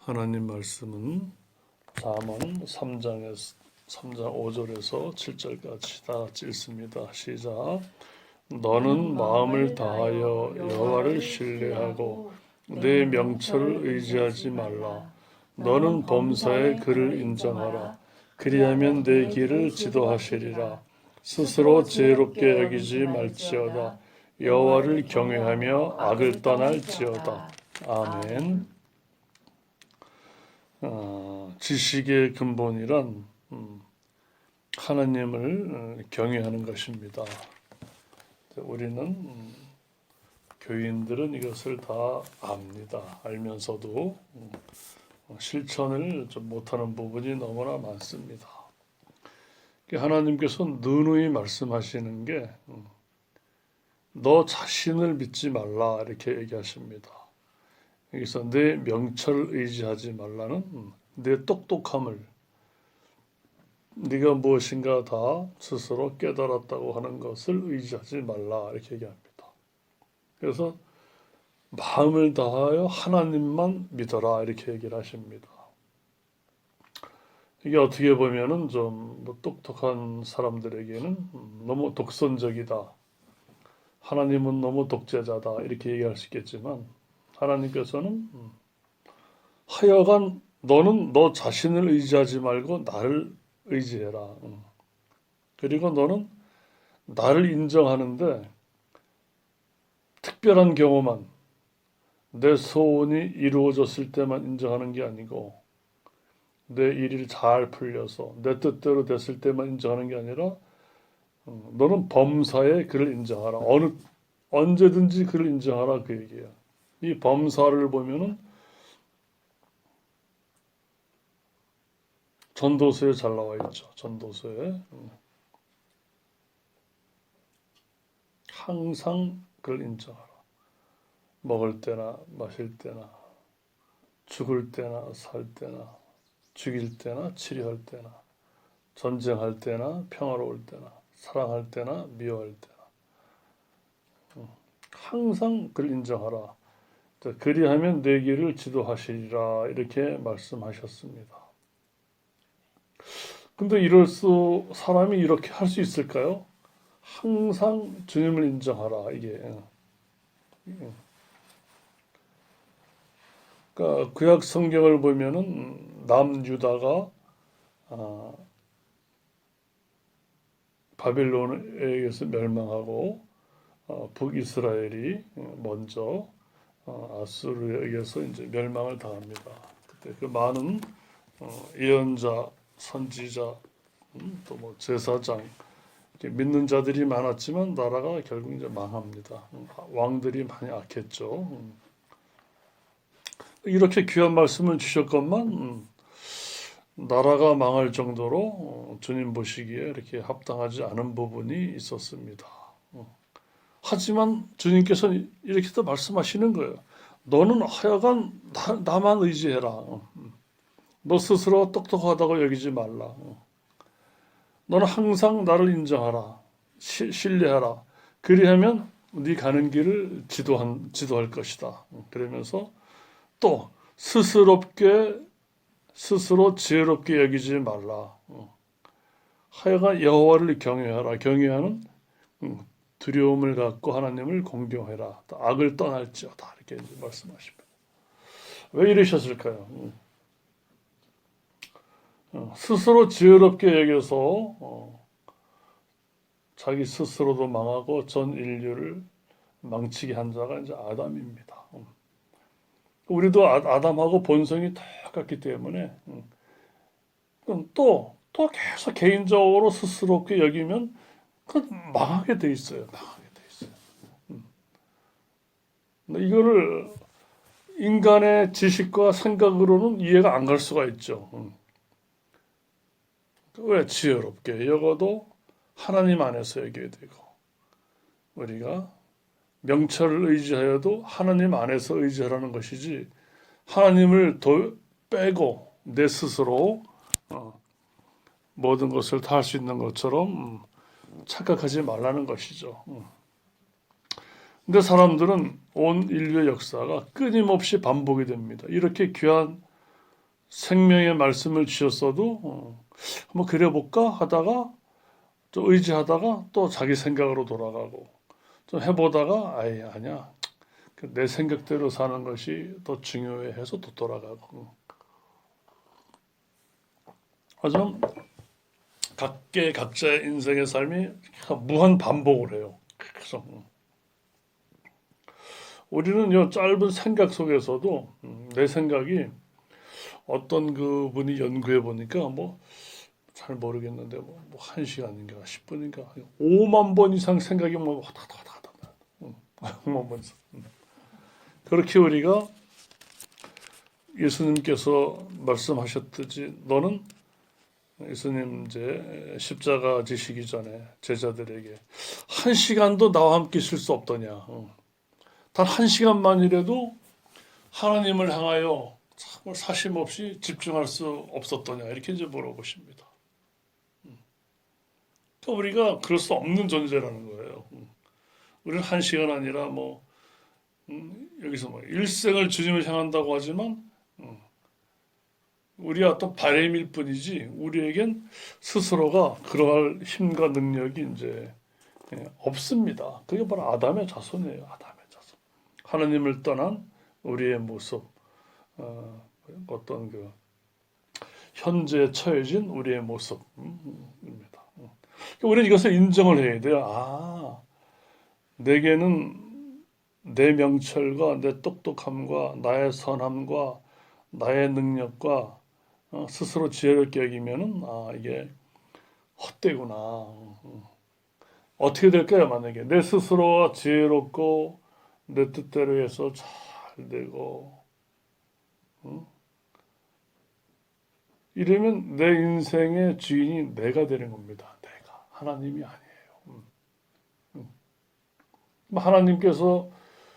하나님 말씀은 잠언 3장 5절에서 7절까지 다 같이 읽습니다. 시작. 너는 마음을 다하여 여호와를 신뢰하고 내 명철을 의지하지 말라. 너는 범사의 그를 인정하라. 그리하면 내 길을 지도하시리라. 스스로 지혜롭게 여기지 말지어다. 여호와를 경외하며 악을 떠날지어다. 아멘. 지식의 근본이란 하나님을 경외하는 것입니다. 우리는 교인들은 이것을 다 압니다. 알면서도 실천을 좀 못하는 부분이 너무나 많습니다. 하나님께서 누누이 말씀하시는 게 너 자신을 믿지 말라 이렇게 얘기하십니다. 여기서 내 명철을 의지하지 말라는 내 똑똑함을, 네가 무엇인가 다 스스로 깨달았다고 하는 것을 의지하지 말라 이렇게 얘기합니다. 그래서 마음을 다하여 하나님만 믿어라 이렇게 얘기를 하십니다. 이게 어떻게 보면은 좀 똑똑한 사람들에게는 너무 독선적이다, 하나님은 너무 독재자다 이렇게 얘기할 수 있겠지만, 하나님께서는 하여간 너는 너 자신을 의지하지 말고 나를 의지해라. 그리고 너는 나를 인정하는데 특별한 경우만, 내 소원이 이루어졌을 때만 인정하는 게 아니고 내 일이 잘 풀려서 내 뜻대로 됐을 때만 인정하는 게 아니라 너는 범사에 그를 인정하라. 언제든지 그를 인정하라 그 얘기야. 이 범사를 보면은 전도서에 잘 나와 있죠. 전도서에 항상 그를 인정하라. 먹을 때나 마실 때나 죽을 때나 살 때나 죽일 때나 치료할 때나 전쟁할 때나 평화로울 때나 사랑할 때나 미워할 때나 항상 그를 인정하라. 그리하면 내 길을 지도하시리라 이렇게 말씀하셨습니다. 근데 사람이 이렇게 할 수 있을까요? 항상 주님을 인정하라 이게. 그러니까 구약 성경을 보면은 남유다가 바빌론에 의해서 멸망하고 북이스라엘이 먼저 아수르에 의해서 이제 멸망을 당합니다. 그때 그 많은 예언자, 선지자, 또 뭐 제사장, 믿는 자들이 많았지만 나라가 결국 이제 망합니다. 왕들이 많이 악했죠. 이렇게 귀한 말씀을 주셨건만 나라가 망할 정도로 주님 보시기에 이렇게 합당하지 않은 부분이 있었습니다. 하지만 주님께서는 이렇게 또 말씀하시는 거예요. 너는 하여간 나만 의지해라. 너 스스로 똑똑하다고 여기지 말라. 너는 항상 나를 인정하라. 신뢰하라. 그리하면 네 가는 길을 지도할 것이다. 그러면서 또 스스로 지혜롭게 여기지 말라. 하여간 여호와를 경외하라. 경외하는 두려움을 갖고 하나님을 공경해라. 악을 떠날지어다. 이렇게 말씀하십니다. 왜 이러셨을까요? 스스로 지혜롭게 여겨서 자기 스스로도 망하고 전 인류를 망치게 한 자가 이제 아담입니다. 우리도 아담하고 본성이 똑같기 때문에 또 계속 개인적으로 스스롭게 여기면 망하게 돼 있어요. 이거를 인간의 지식과 생각으로는 이해가 안 갈 수가 있죠. 왜 지혜롭게 여겨도 하나님 안에서 여겨야 되고, 우리가 명철을 의지하여도 하나님 안에서 의지하라는 것이지, 하나님을 빼고 내 스스로 모든 것을 다 할 수 있는 것처럼 착각하지 말라는 것이죠. 근데 사람들은 온 인류의 역사가 끊임없이 반복이 됩니다. 이렇게 귀한 생명의 말씀을 주셨어도 한번 그려볼까 하다가 좀 의지하다가 또 자기 생각으로 돌아가고 좀 해보다가 아니야. 내 생각대로 사는 것이 더 중요해 해서 또 돌아가고. 하지만 각자의 인생의 삶이 무한 반복을 해요. 그래서 우리는 이 짧은 생각 속에서도 내 생각이 어떤 그 분이 연구해 보니까 뭐 잘 모르겠는데 뭐 1시간인가 10분인가 5만 번 이상 생각이 뭐 왔다 갔다 왔다 갔다 5만 번 이상. 그렇게 우리가 예수님께서 말씀하셨듯이 너는 예수님 이제 십자가 지시기 전에 제자들에게 1시간도 나와 함께 있을 수 없더냐. 단 1시간만이라도 하나님을 향하여 정말 사심 없이 집중할 수 없었더냐. 이렇게 이제 물어보십니다. 그러니까 우리가 그럴 수 없는 존재라는 거예요. 우리는 1시간 아니라 뭐 여기서 뭐 일생을 주님을 향한다고 하지만 우리 어떤 바램일 뿐이지 우리에겐 스스로가 그러할 힘과 능력이 이제 없습니다. 그게 바로 아담의 자손이에요. 아담의 자손. 하나님을 떠난 우리의 모습, 어떤 그 현재에 처해진 우리의 모습입니다. 우리는 이것을 인정을 해야 돼요. 내게는 내 명철과 내 똑똑함과 나의 선함과 나의 능력과 스스로 지혜롭게 여기면은 이게 헛되구나. 어떻게 될까요? 만약에 내 스스로가 지혜롭고 내 뜻대로 해서 잘 되고 이러면 내 인생의 주인이 내가 되는 겁니다. 내가 하나님이 아니에요.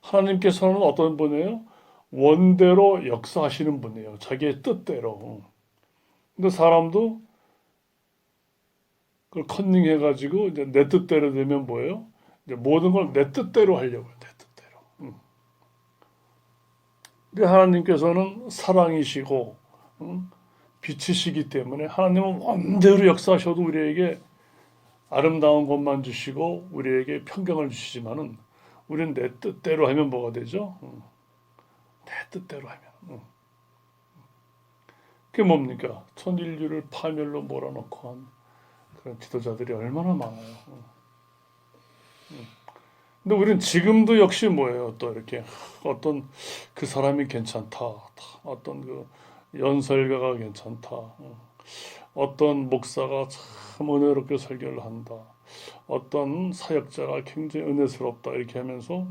하나님께서는 어떤 분이에요? 원대로 역사하시는 분이에요. 자기의 뜻대로. 근데 사람도 그걸 컨닝해가지고 이제 내 뜻대로 되면 뭐예요? 이제 모든 걸 내 뜻대로 하려고요. 내 뜻대로. 근데 하나님께서는 사랑이시고 빛이시기 때문에 하나님은 원대로 역사하셔도 우리에게 아름다운 것만 주시고 우리에게 평강을 주시지만은 우리는 내 뜻대로 하면 뭐가 되죠? 내 뜻대로 하면. 그게 뭡니까? 천인류를 파멸로 몰아넣고 한 그런 지도자들이 얼마나 많아요. 근데 우리는 지금도 역시 뭐예요? 또 이렇게 어떤 그 사람이 괜찮다. 어떤 그 연설가가 괜찮다. 어떤 목사가 참 은혜롭게 설교를 한다. 어떤 사역자가 굉장히 은혜스럽다. 이렇게 하면서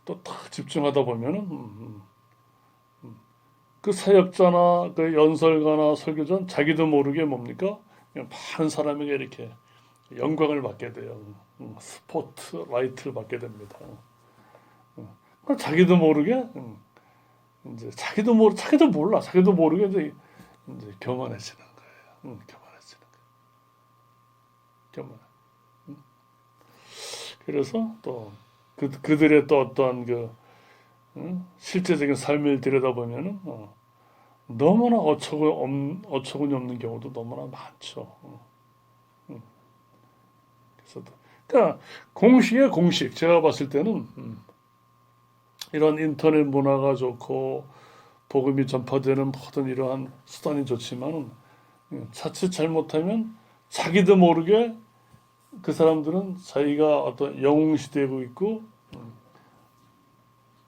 또 딱 집중하다 보면은 그 사역자나 그 연설가나 설교자는 자기도 모르게 뭡니까? 많은 사람에게 이렇게 영광을 받게 돼요. 스포트라이트를 받게 됩니다. 자기도 모르게 이제 자기도 몰라. 자기도 모르게 이제 교만해지는 거예요. 교만해지는 거예요. 교만. 그래서 또 그들의 또 어떠한 그 실제적인 삶을 들여다보면은 너무나 어처구니 없는 경우도 너무나 많죠. 그래서 그러니까 공식의 공식. 제가 봤을 때는 이런 인터넷 문화가 좋고 복음이 전파되는 모든 이러한 수단이 좋지만은 자칫 잘못하면 자기도 모르게 그 사람들은 자기가 어떤 영웅시되고 있고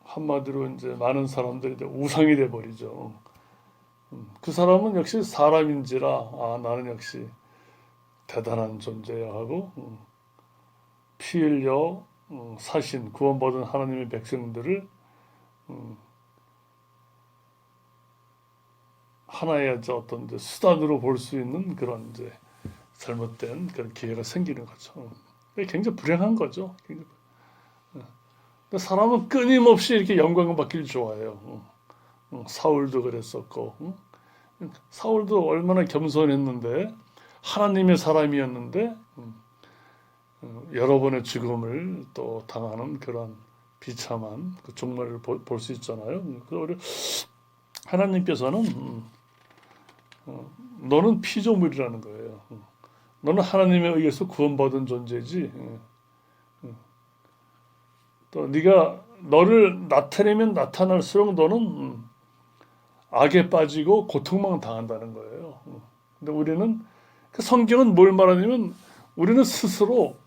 한마디로 이제 많은 사람들이 이제 우상이 돼 버리죠. 그 사람은 역시 사람인지라 나는 역시 대단한 존재야 하고 피 흘려 사신 구원받은 하나님의 백성들을 하나의 어떤 이제 수단으로 볼 수 있는 그런 이제 잘못된 그런 기회가 생기는 거죠. 굉장히 불행한 거죠. 사람은 끊임없이 이렇게 영광을 받기를 좋아해요. 사울도 그랬었고, 사울도 얼마나 겸손했는데, 하나님의 사람이었는데, 여러 번의 죽음을 또 당하는 그런 비참한 그 종말을 볼 수 있잖아요. 그래서 하나님께서는 너는 피조물이라는 거예요. 너는 하나님에 의해서 구원받은 존재지. 또 네가 너를 나타내면 나타날수록 너는 악에 빠지고 고통만 당한다는 거예요. 근데 우리는 그 성경은 뭘 말하냐면 우리는 스스로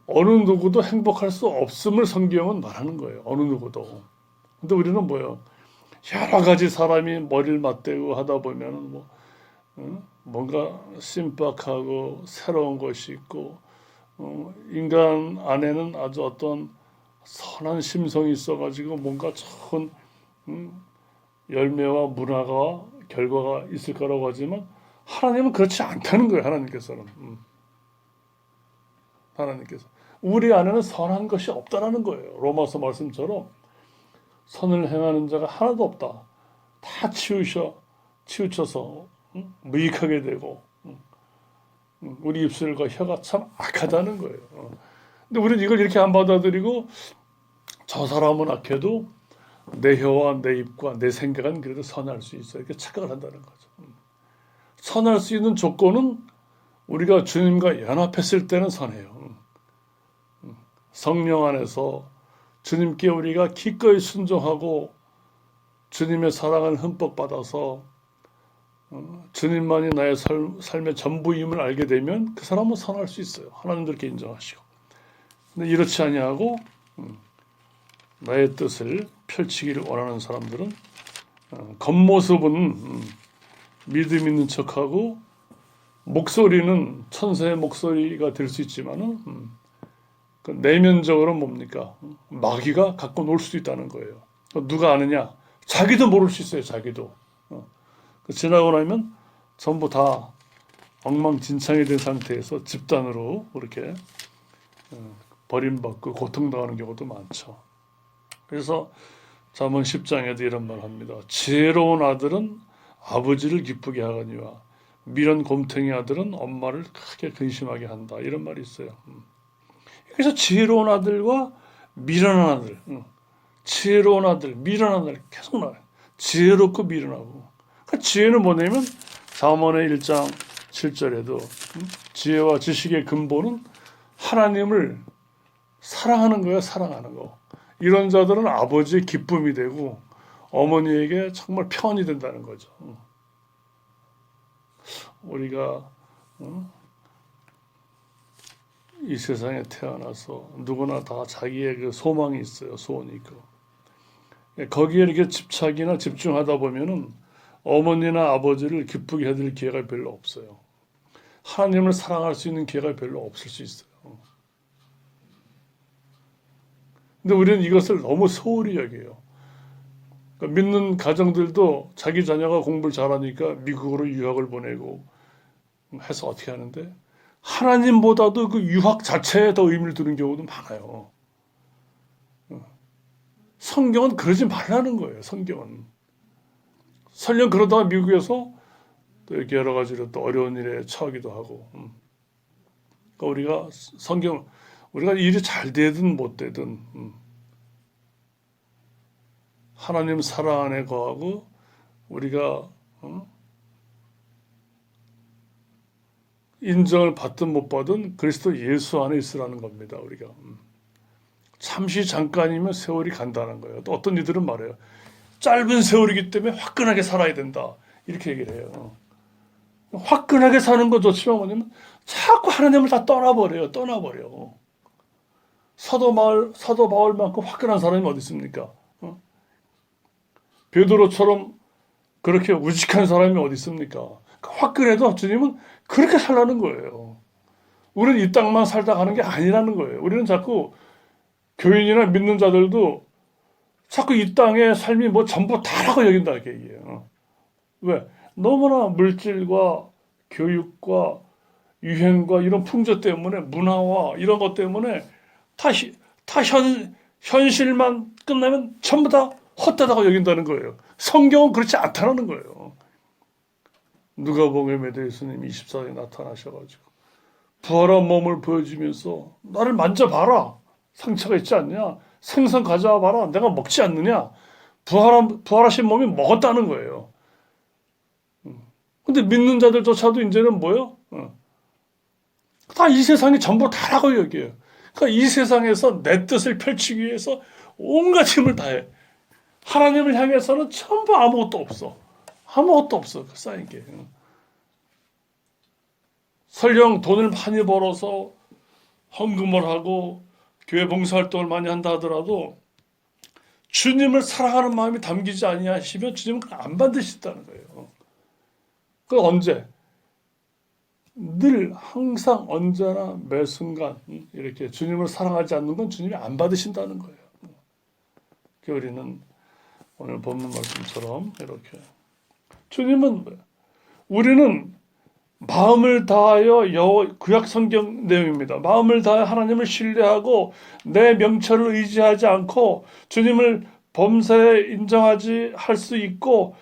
어느 누구도 행복할 수 없음을 성경은 말하는 거예요. 어느 누구도. 근데 우리는 뭐예요? 여러 가지 사람이 머리를 맞대고 하다 보면 뭔가 신박하고 새로운 것이 있고 인간 안에는 아주 어떤 선한 심성이 있어가지고 뭔가 좋은 열매와 문화가 결과가 있을 거라고 하지만 하나님은 그렇지 않다는 거예요. 하나님께서 우리 안에는 선한 것이 없다라는 거예요. 로마서 말씀처럼 선을 행하는 자가 하나도 없다. 다 치우쳐서 무익하게 되고 우리 입술과 혀가 참 악하다는 거예요. 근데 우리는 이걸 이렇게 안 받아들이고 저 사람은 악해도 내 혀와 내 입과 내 생각은 그래도 선할 수 있어. 이렇게 착각을 한다는 거죠. 선할 수 있는 조건은 우리가 주님과 연합했을 때는 선해요. 성령 안에서 주님께 우리가 기꺼이 순종하고 주님의 사랑을 흠뻑 받아서 주님만이 나의 삶의 전부임을 알게 되면 그 사람은 선할 수 있어요. 하나님도 이렇게 인정하시고. 근데 이렇지 아니하고 나의 뜻을 펼치기를 원하는 사람들은 겉모습은 믿음 있는 척하고 목소리는 천사의 목소리가 될 수 있지만은 내면적으로 뭡니까? 마귀가 갖고 놀 수도 있다는 거예요. 누가 아느냐? 자기도 모를 수 있어요. 자기도. 지나고 나면 전부 다 엉망진창이 된 상태에서 집단으로 그렇게 버림받고 고통당하는 경우도 많죠. 그래서 잠언 10장에도 이런 말 합니다. 지혜로운 아들은 아버지를 기쁘게 하거니와 미련 곰탱이 아들은 엄마를 크게 근심하게 한다. 이런 말이 있어요. 그래서 지혜로운 아들과 미련한 아들, 지혜로운 아들, 미련한 아들 계속 나와요. 지혜롭고 미련하고. 그 지혜는 뭐냐면 잠언의 1장 7절에도 지혜와 지식의 근본은 하나님을 사랑하는 거예요. 사랑하는 거. 이런 자들은 아버지의 기쁨이 되고 어머니에게 정말 편이 된다는 거죠. 우리가 이 세상에 태어나서 누구나 다 자기의 그 소망이 있어요. 소원이 있고. 거기에 이렇게 집착이나 집중하다 보면은 어머니나 아버지를 기쁘게 해드릴 기회가 별로 없어요. 하나님을 사랑할 수 있는 기회가 별로 없을 수 있어요. 근데 우리는 이것을 너무 소홀히 여겨요. 그러니까 믿는 가정들도 자기 자녀가 공부를 잘하니까 미국으로 유학을 보내고 해서 어떻게 하는데 하나님보다도 그 유학 자체에 더 의미를 두는 경우도 많아요. 성경은 그러지 말라는 거예요. 성경은. 설령 그러다가 미국에서 또 이렇게 여러 가지로 또 어려운 일에 처하기도 하고. 그러니까 우리가 일이 잘 되든 못 되든 하나님 사랑 안에 거하고 우리가 인정을 받든 못 받든 그리스도 예수 안에 있으라는 겁니다. 우리가 잠시 잠깐이면 세월이 간다는 거예요. 또 어떤 이들은 말해요. 짧은 세월이기 때문에 화끈하게 살아야 된다. 이렇게 얘기를 해요. 화끈하게 사는 거 좋지만 뭐냐면 자꾸 하나님을 다 떠나버려. 사도 바울만큼 화끈한 사람이 어디 있습니까? 베드로처럼 그렇게 우직한 사람이 어디 있습니까? 화끈해도 주님은 그렇게 살라는 거예요. 우리는 이 땅만 살다 가는 게 아니라는 거예요. 우리는 자꾸 교인이나 믿는 자들도 자꾸 이 땅의 삶이 뭐 전부 다라고 여긴다 이렇게 얘기해요. 왜? 너무나 물질과 교육과 유행과 이런 풍조 때문에 문화와 이런 것 때문에 다 현실만 끝나면 전부 다 헛되다고 여긴다는 거예요. 성경은 그렇지 않다는 거예요. 누가복음에도 예수님이 24장에 나타나셔가지고 부활한 몸을 보여주면서 나를 만져봐라. 상처가 있지 않냐? 생선 가져와 봐라. 내가 먹지 않느냐? 부활하신 몸이 먹었다는 거예요. 근데 믿는 자들조차도 이제는 뭐요? 다 이 세상이 전부 다라고 여겨요. 그러니까 이 세상에서 내 뜻을 펼치기 위해서 온갖 힘을 다해. 하나님을 향해서는 전부 아무것도 없어. 아무것도 없어. 그 쌓인 게. 설령 돈을 많이 벌어서 헌금을 하고 교회 봉사활동을 많이 한다 하더라도 주님을 사랑하는 마음이 담기지 아니하시면 주님은 안 받으신다는 거예요. 그 언제? 늘 항상 언제나 매 순간 이렇게 주님을 사랑하지 않는 건 주님이 안 받으신다는 거예요. 우리는 오늘 본문 말씀처럼 이렇게 주님은 우리는 마음을 다하여 구약 성경 내용입니다. 마음을 다하여 하나님을 신뢰하고 내 명철을 의지하지 않고 주님을 범사에 인정하지 할 수 있고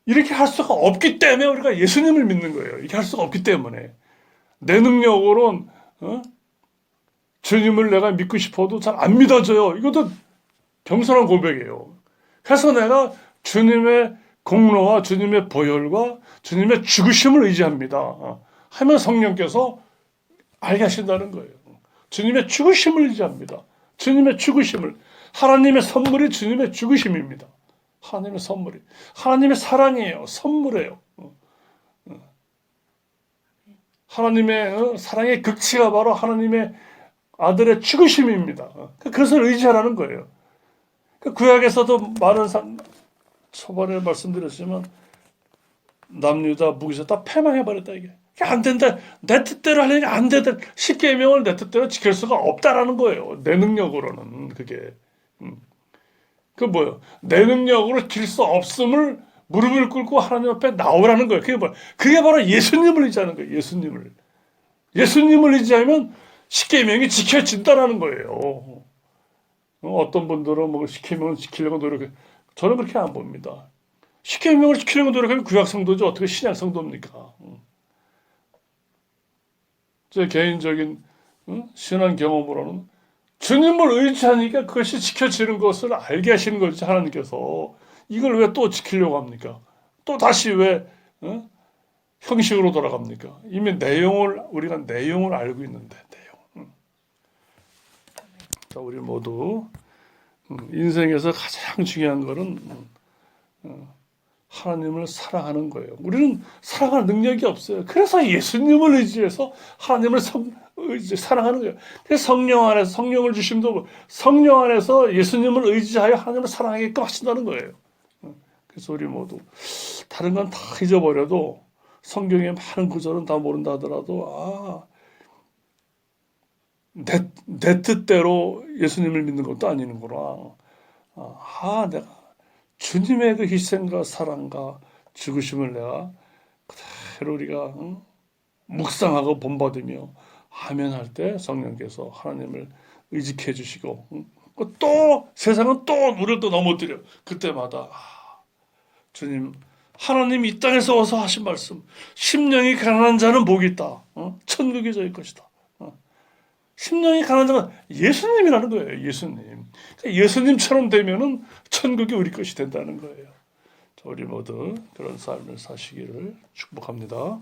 이렇게 할 수가 없기 때문에 우리가 예수님을 믿는 거예요. 이렇게 할 수가 없기 때문에 내 능력으로는 주님을 내가 믿고 싶어도 잘 안 믿어져요. 이것도 겸손한 고백이에요. 그래서 내가 주님의 공로와 주님의 보혈과 주님의 죽으심을 의지합니다. 하면 성령께서 알게 하신다는 거예요. 주님의 죽으심을 의지합니다. 주님의 죽으심을. 하나님의 선물이 주님의 죽으심입니다. 하나님의 선물이. 하나님의 사랑이에요. 선물이에요. 하나님의 사랑의 극치가 바로 하나님의 아들의 죽으심입니다. 그것을 의지하라는 거예요. 구약에서도 많은 초반에 말씀드렸지만 남유다 무기서 다 패망해버렸다 이게. 안 된다. 내 뜻대로 하려니까 안 된다. 십계명을 내 뜻대로 지킬 수가 없다라는 거예요. 내 능력으로는 그게. 그 뭐예요? 내 능력으로 지킬 수 없음을 무릎을 꿇고 하나님 앞에 나오라는 거예요. 그게 뭐야? 그게 바로 예수님을 의지하는 거예요. 예수님을 의지하면 십계명이 지켜진다라는 거예요. 어떤 분들은 뭐 십계명을 지키려고 노력해. 저는 그렇게 안 봅니다. 십계명을 지키려고 노력하면 구약 성도지 어떻게 신약 성도입니까? 제 개인적인 신앙 경험으로는 주님을 의지하니까 그것이 지켜지는 것을 알게 하시는 거지 하나님께서. 이걸 왜 또 지키려고 합니까? 또 다시 왜 형식으로 돌아갑니까? 이미 우리가 내용을 알고 있는데 내용. 자, 우리 모두 인생에서 가장 중요한 것은 하나님을 사랑하는 거예요. 우리는 사랑할 능력이 없어요. 그래서 예수님을 의지해서 하나님을 사랑하는 거예요. 그래서 성령 안에서 성령을 주심도 성령 안에서 예수님을 의지하여 하나님을 사랑하게끔 하신다는 거예요. 그래서 우리 모두 다른 건 다 잊어버려도 성경의 많은 구절은 다 모른다 하더라도 내 뜻대로 예수님을 믿는 것도 아니는구나. 내가 주님의 그 희생과 사랑과 죽으심을 내가 그대로 우리가 묵상하고 본받으며 아멘 할 때 성령께서 하나님을 의지케 해주시고 또 세상은 또 우리를 또 넘어뜨려. 그때마다 주님 하나님 이 땅에서 와서 하신 말씀 심령이 가난한 자는 복이 있다. 천국이 저희 것이다. 심령이 가난한 자는 예수님이라는 거예요. 예수님. 그러니까 예수님처럼 되면은 천국이 우리 것이 된다는 거예요. 우리 모두 그런 삶을 사시기를 축복합니다.